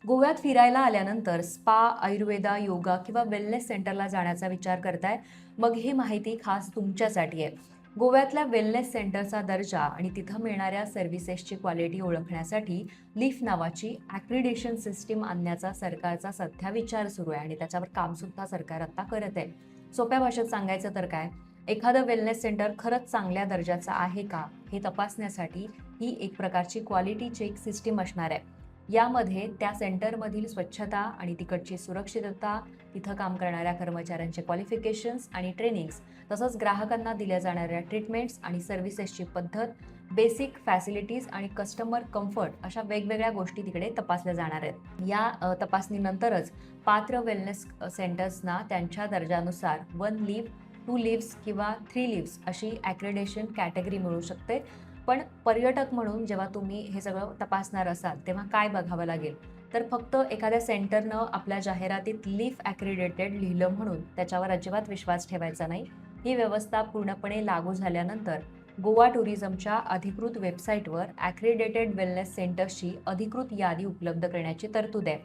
गोव्यात फिरायला आल्यानंतर स्पा, आयुर्वेदा, योगा किंवा वेलनेस सेंटरला जाण्याचा विचार करताय? मग ही माहिती खास तुमच्यासाठी आहे. गोव्यातल्या वेलनेस सेंटरचा दर्जा आणि तिथं मिळणाऱ्या सर्व्हिसेसची क्वालिटी ओळखण्यासाठी लीफ नावाची ॲक्रिडेशन सिस्टीम आणण्याचा सरकारचा सध्या विचार सुरू आहे आणि त्याच्यावर कामसुद्धा सरकार आता करत आहे. सोप्या भाषेत सांगायचं तर काय, एखादं वेलनेस सेंटर खरंच चांगल्या दर्जाचं आहे का हे तपासण्यासाठी ही एक प्रकारची क्वालिटी चेक सिस्टीम असणार आहे. यामध्ये त्या सेंटरमधील स्वच्छता आणि तिकडची सुरक्षितता, तिथं काम करणाऱ्या कर्मचाऱ्यांचे क्वालिफिकेशन्स आणि ट्रेनिंग्स, तसंच ग्राहकांना दिल्या जाणाऱ्या ट्रीटमेंट्स आणि सर्व्हिसेसची पद्धत, बेसिक फॅसिलिटीज आणि कस्टमर कम्फर्ट अशा वेगवेगळ्या गोष्टी तिकडे तपासल्या जाणार आहेत. या तपासणीनंतरच पात्र वेलनेस सेंटर्सना त्यांच्या दर्जानुसार 1 लीव्ह, 2 लिव्स किंवा 3 लिव्स अशी ॲक्रेडेशन कॅटेगरी मिळू शकते. पण पर्यटक म्हणून जेव्हा तुम्ही हे सगळं तपासणार असाल तेव्हा काय बघावं लागेल, तर फक्त एखाद्या सेंटरनं आपल्या जाहिरातीत लीफ ॲक्रिडेटेड लिहिलं म्हणून त्याच्यावर अजिबात विश्वास ठेवायचा नाही. ही व्यवस्था पूर्णपणे लागू झाल्यानंतर गोवा टुरिझमच्या अधिकृत वेबसाईटवर ॲक्रिडेटेड वेलनेस सेंटर्सची अधिकृत यादी उपलब्ध करण्याची तरतूद आहे.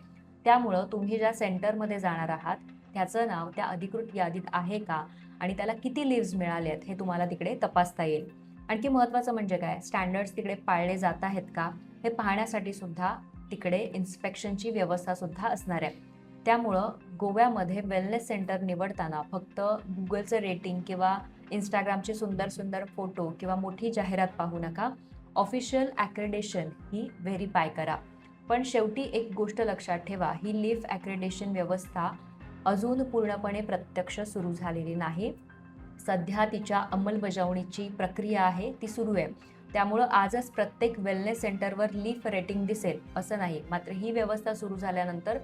त्यामुळं तुम्ही ज्या सेंटरमध्ये जाणार आहात त्याचं नाव त्या अधिकृत यादीत आहे का आणि त्याला किती लिव्ज मिळाले आहेत हे तुम्हाला तिकडे तपासता येईल. आणखी महत्त्वाचं म्हणजे काय, स्टँडर्ड्स तिकडे पाळले जात आहेत का हे पाहण्यासाठी सुद्धा तिकडे इन्स्पेक्शनची व्यवस्था सुद्धा असणार आहे. त्यामुळं गोव्यामध्ये वेलनेस सेंटर निवडताना फक्त गुगलचं रेटिंग किंवा इंस्टाग्रामचे सुंदर सुंदर फोटो किंवा मोठी जाहिरात पाहू नका. ऑफिशियल ॲक्रेडेशन ही व्हेरीफाय करा. पण शेवटी एक गोष्ट लक्षात ठेवा, ही लीफ ॲक्रेडेशन व्यवस्था अजून पूर्णपणे प्रत्यक्ष सुरू झालेली नाही. सध्या तिच्या अंमलबजावणीची प्रक्रिया आहे, ती सुरू आहे. त्यामुळं आजच प्रत्येक वेलनेस सेंटरवर लीफ रेटिंग दिसेल असं नाही. मात्र ही व्यवस्था सुरू झाल्यानंतर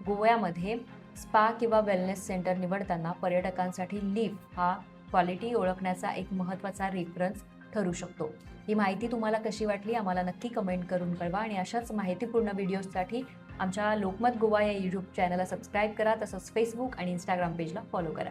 गोव्यामध्ये स्पा किंवा वेलनेस सेंटर निवडताना पर्यटकांसाठी लीफ हा क्वालिटी ओळखण्याचा एक महत्त्वाचा रेफरन्स ठरू शकतो. ही माहिती तुम्हाला कशी वाटली आम्हाला नक्की कमेंट करून कळवा आणि अशाच माहितीपूर्ण व्हिडिओजसाठी आमच्या लोकमत गोवा या यूट्यूब चॅनलला सबस्क्राईब करा. तसंच फेसबुक आणि इंस्टाग्राम पेजला फॉलो करा.